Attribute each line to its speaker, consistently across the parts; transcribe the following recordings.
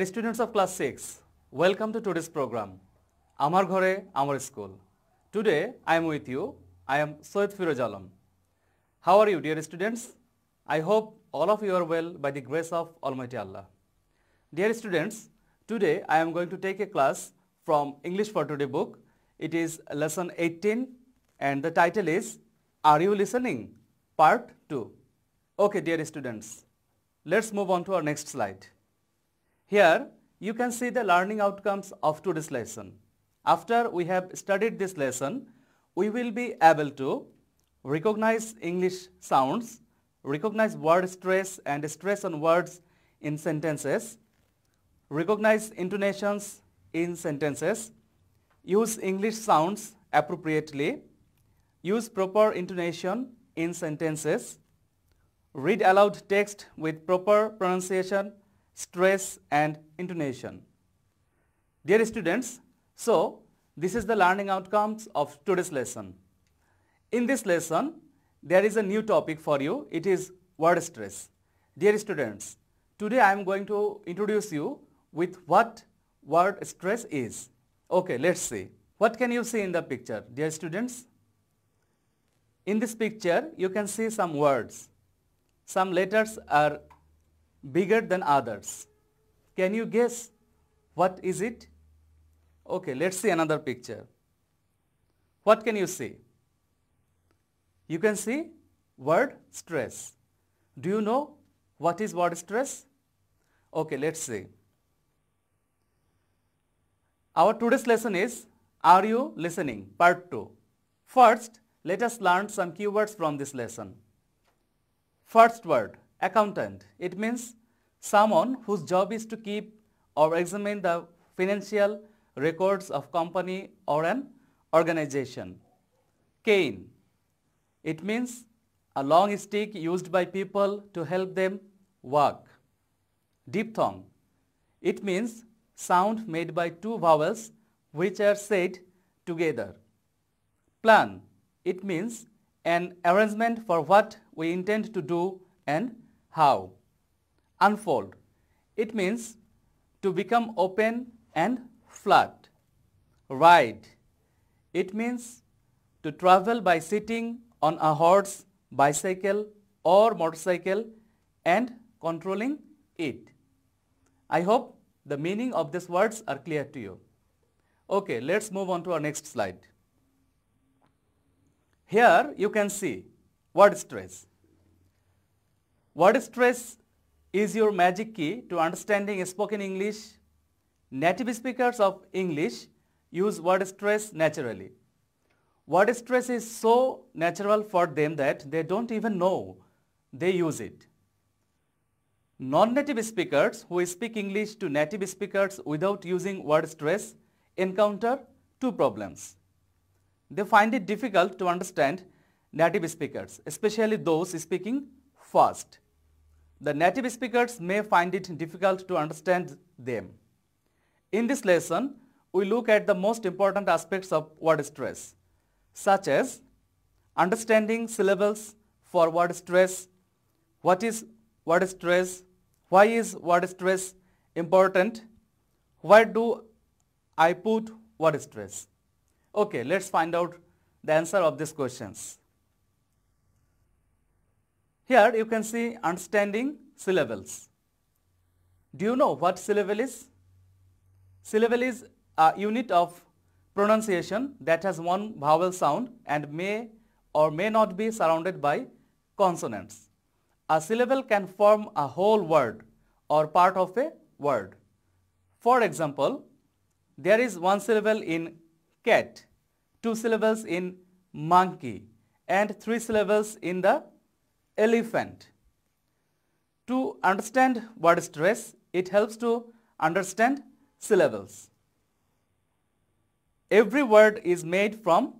Speaker 1: Dear students of class 6, welcome to today's program, Amar Ghore, Amar School. Today I am with you. I am Soed Firoz Alam. How are you, dear students? I hope all of you are well by the grace of Almighty Allah. Dear students, today I am going to take a class from English for Today book. It is lesson 18 and the title is Are You Listening? Part 2. Okay, dear students, let's move on to our next slide. Here you can see the learning outcomes of today's lesson. After we have studied this lesson, we will be able to recognize English sounds, recognize word stress and stress on words in sentences, recognize intonations in sentences, use English sounds appropriately, use proper intonation in sentences, read aloud text with proper pronunciation, stress and intonation. Dear students, so this is the learning outcomes of today's lesson. In this lesson, there is a new topic for you. It is word stress. Dear students, today I am going to introduce you with what word stress is. Okay, let's see. What can you see in the picture, dear students? In this picture, you can see some words. Some letters are bigger than others. Can you guess what is it? Okay, let's see another picture. What can you see? You can see word stress. Do you know what is word stress? Okay, let's see. Our today's lesson is Are You Listening? Part 2. First, let us learn some keywords from this lesson. First word, accountant. It means someone whose job is to keep or examine the financial records of company or an organization. Cane. It means a long stick used by people to help them walk. Diphthong. It means sound made by two vowels which are said together. Plan. It means an arrangement for what we intend to do and how. Unfold. It means to become open and flat. Ride. It means to travel by sitting on a horse, bicycle or motorcycle and controlling it. I hope the meaning of these words are clear to you. Okay, let's move on to our next slide. Here you can see word stress. Word stress is your magic key to understanding spoken English. Native speakers of English use word stress naturally. Word stress is so natural for them that they don't even know they use it. Non-native speakers who speak English to native speakers without using word stress encounter two problems. They find it difficult to understand native speakers, especially those speaking fast. The native speakers may find it difficult to understand them. In this lesson, we look at the most important aspects of word stress, such as understanding syllables for word stress, what is word stress, why is word stress important, where do I put word stress. Okay, let's find out the answer of these questions. Here you can see understanding syllables. Do you know what syllable is? Syllable is a unit of pronunciation that has one vowel sound and may or may not be surrounded by consonants. A syllable can form a whole word or part of a word. For example, there is one syllable in cat, two syllables in monkey, and three syllables in the elephant. To understand word stress, it helps to understand syllables. Every word is made from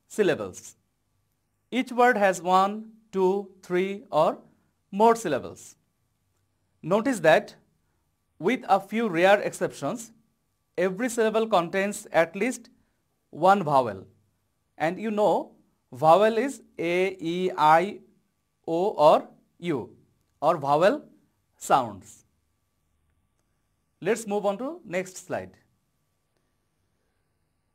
Speaker 1: syllables. Each word has 1, 2, 3 or more syllables. Notice that with a few rare exceptions, every syllable contains at least one vowel. And you know, vowel is A, E, I, O or U or vowel sounds. Let's move on to next slide.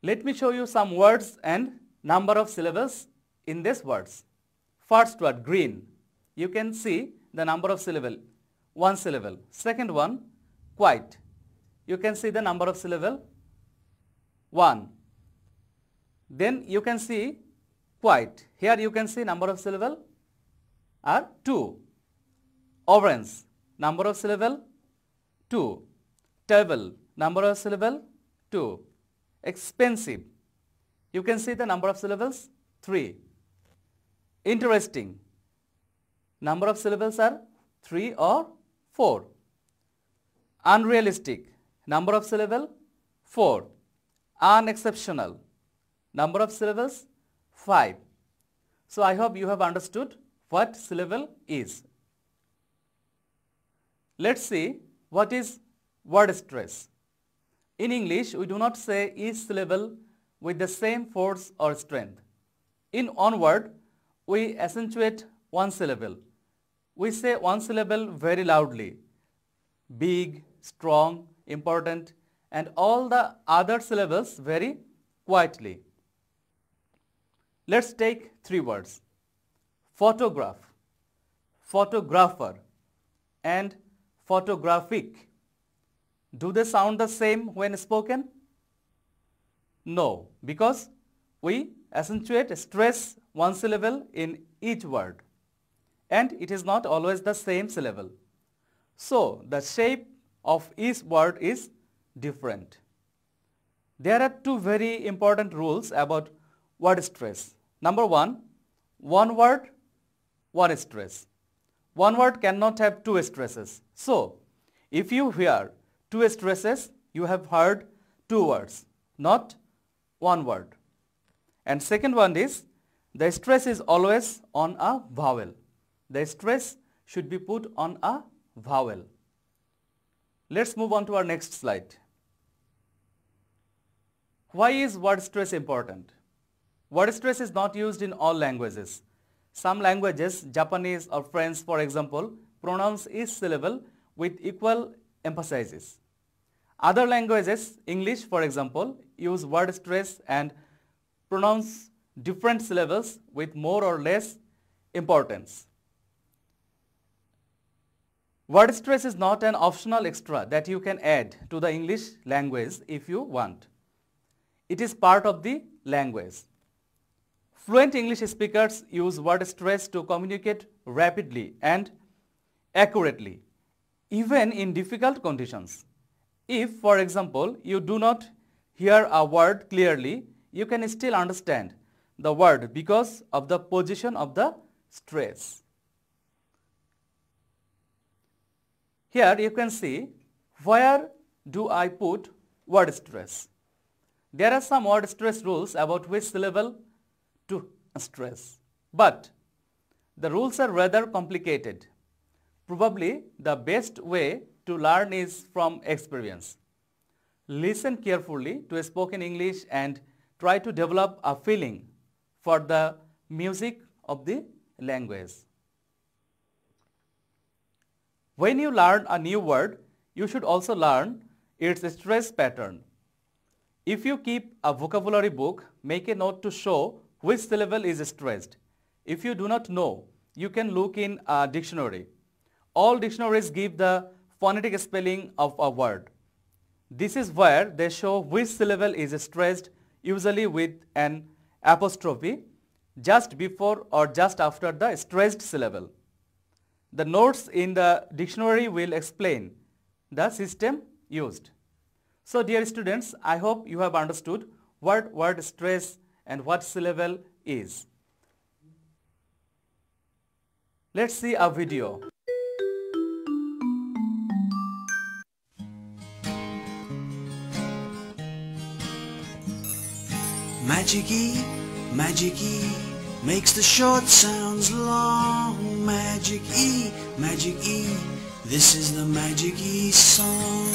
Speaker 1: Let me show you some words and number of syllables in these words. First word, green. You can see the number of syllable, 1 syllable. Second one, quiet. You can see the number of syllable, 1. Then you can see quiet. Here you can see number of syllable are 2. Orange, number of syllable, 2. Table, number of syllable, 2. Expensive, you can see the number of syllables, 3. Interesting, number of syllables are 3 or 4. Unrealistic, number of syllable, 4. Unexceptional, number of syllables, 5. So I hope you have understood what syllable is. Let's see what is word stress. In English, we do not say each syllable with the same force or strength. In one word, we accentuate one syllable. We say one syllable very loudly, big, strong, important, and all the other syllables very quietly. Let's take 3 words. Photograph, photographer, and photographic. Do they sound the same when spoken? No, because we accentuate, stress one syllable in each word, and it is not always the same syllable. So the shape of each word is different. There are 2 very important rules about word stress. Number 1, one word, one stress. One word cannot have 2 stresses. So if you hear 2 stresses, you have heard 2 words, not 1 word. And second one is, the stress is always on a vowel. The stress should be put on a vowel. Let's move on to our next slide. Why is word stress important? Word stress is not used in all languages. Some languages, Japanese or French for example, pronounce each syllable with equal emphasis. Other languages, English for example, use word stress and pronounce different syllables with more or less importance. Word stress is not an optional extra that you can add to the English language if you want. It is part of the language. Fluent English speakers use word stress to communicate rapidly and accurately, even in difficult conditions. If, for example, you do not hear a word clearly, you can still understand the word because of the position of the stress. Here you can see, where do I put word stress? There are some word stress rules about which syllable to stress, but the rules are rather complicated. Probably the best way to learn is from experience. Listen carefully to spoken English and try to develop a feeling for the music of the language. When you learn a new word, you should also learn its stress pattern. If you keep a vocabulary book, make a note to show which syllable is stressed. If you do not know, you can look in a dictionary. All dictionaries give the phonetic spelling of a word. This is where they show which syllable is stressed, usually with an apostrophe, just before or just after the stressed syllable. The notes in the dictionary will explain the system used. So dear students, I hope you have understood what word stress and what syllable is. Let's see a video.
Speaker 2: Magic-E, Magic-E, makes the short sounds long. Magic-E, Magic-E, this is the Magic-E song.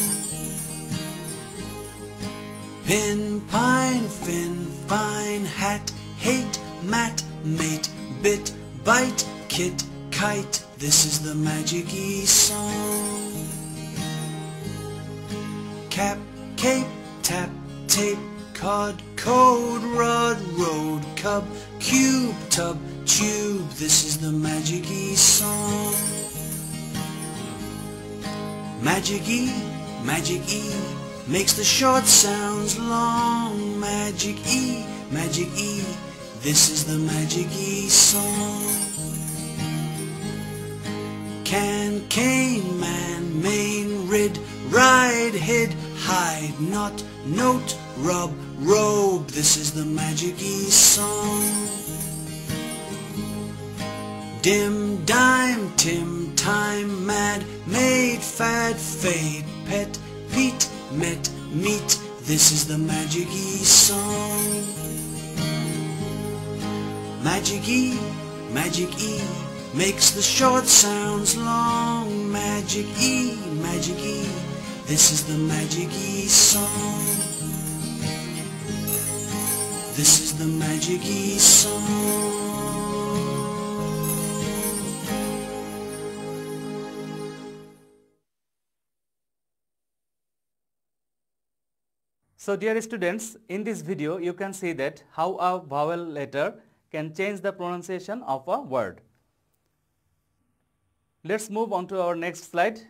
Speaker 2: Pin, pine, fin, fine, hat, hate, mat, mate, bit, bite, kit, kite, this is the Magic-E song. cap, cape, tap, tape, cod, code, rod, road, cub, cube, tub, tube. This is the Magic E song. Magic E, makes the short sounds long. Magic E, this is the Magic E song. Can, cane, man, main, rid, ride, hid, hide, not, note, rub, robe. This is the Magic E song. Dim, dime, tim, time, mad, made, fad, fade, pet, Pete, met, meet. This is the Magic E song. Magic E, makes the short sounds long. Magic E, this is the Magic E song. This is the Magic E song.
Speaker 1: So dear students, in this video you can see that how a vowel letter can change the pronunciation of a word. Let's move on to our next slide,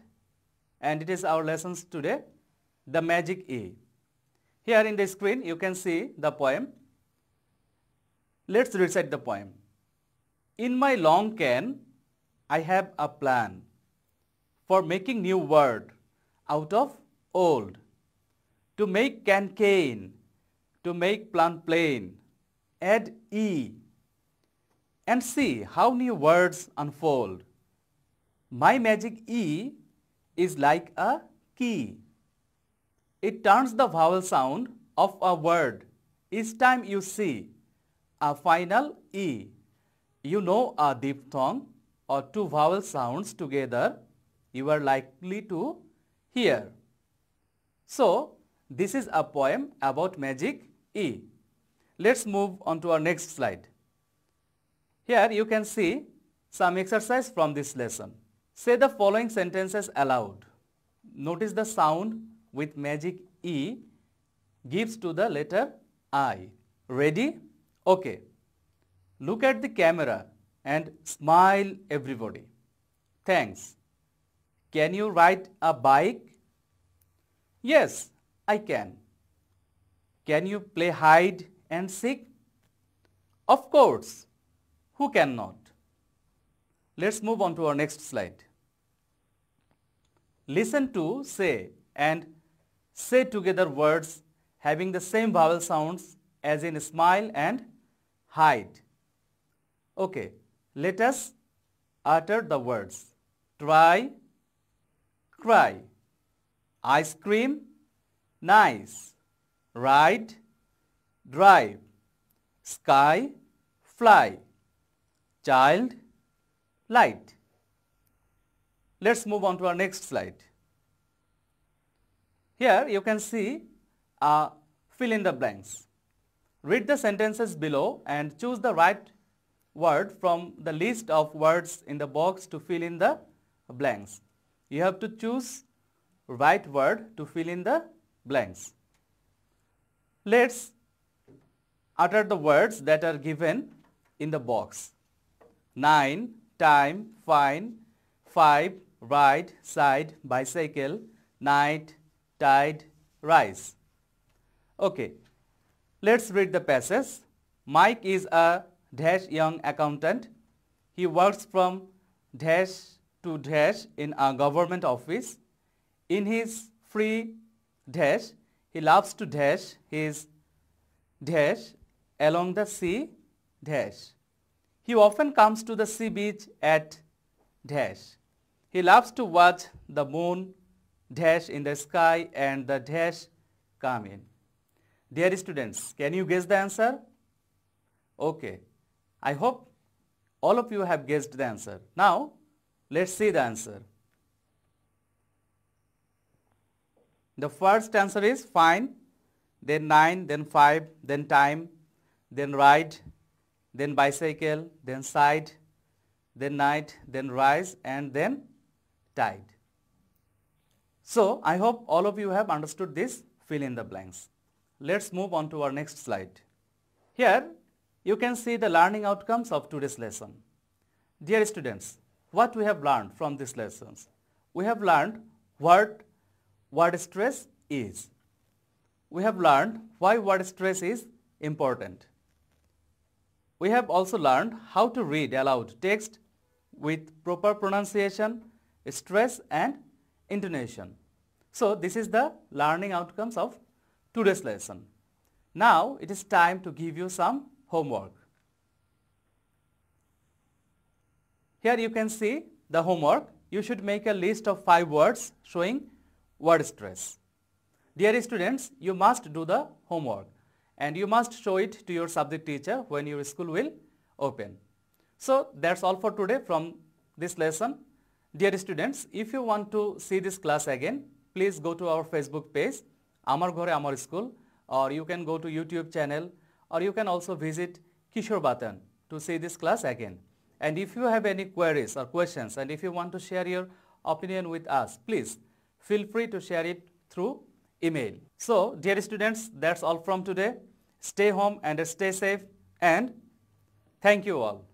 Speaker 1: and it is our lessons today, the Magic E. Here in the screen you can see the poem. Let's recite the poem. In my long can, I have a plan for making new word out of old. To make can cane, to make plan plain, add E, and see how new words unfold. My Magic E is like a key. It turns the vowel sound of a word each time you see a final E. You know a diphthong or two vowel sounds together you are likely to hear. So, this is a poem about Magic E. Let's move on to our next slide. Here you can see some exercise from this lesson. Say the following sentences aloud. Notice the sound with Magic E gives to the letter I. Ready? Okay. Look at the camera and smile everybody. Thanks. Can you ride a bike? Yes, I can. Can you play hide and seek? Of course. Who cannot? Let's move on to our next slide. Listen to, say, and say together words having the same vowel sounds as in smile and hide. Okay, let us utter the words. Try, cry, ice cream, nice, ride, drive, sky, fly, child, light. Let's move on to our next slide. Here you can see fill in the blanks. Read the sentences below and choose the right word from the list of words in the box to fill in the blanks. You have to choose right word to fill in the blanks. Let's utter the words that are given in the box. 9, time, fine, 5, ride, side, bicycle, night, tide, rise. Okay, let's read the passage. Mike is a dash young accountant. He works from dash to dash in a government office. In his free dash, he loves to dash his dash along the sea dash. He often comes to the sea beach at dash. He loves to watch the moon dash in the sky and the dash come in. Dear students, can you guess the answer? Okay, I hope all of you have guessed the answer. Now, let's see the answer. The first answer is fine, then 9, then 5, then time, then ride, then bicycle, then side, then night, then rise, and then tide. So I hope all of you have understood this fill in the blanks. Let's move on to our next slide. Here you can see the learning outcomes of today's lesson. Dear students, what we have learned from these lessons? We have learned what word stress is. We have learned why word stress is important. We have also learned how to read aloud text with proper pronunciation, stress and intonation. So this is the learning outcomes of today's lesson. Now it is time to give you some homework. Here you can see the homework. You should make a list of 5 words showing word stress. Dear students, you must do the homework and you must show it to your subject teacher when your school will open. So that's all for today from this lesson. Dear students, if you want to see this class again, please go to our Facebook page, Amar Ghore Amar School, or you can go to YouTube channel, or you can also visit Kishore Batan to see this class again. And if you have any queries or questions, and if you want to share your opinion with us, please feel free to share it through email. So, dear students, that's all from today. Stay home and stay safe, and thank you all.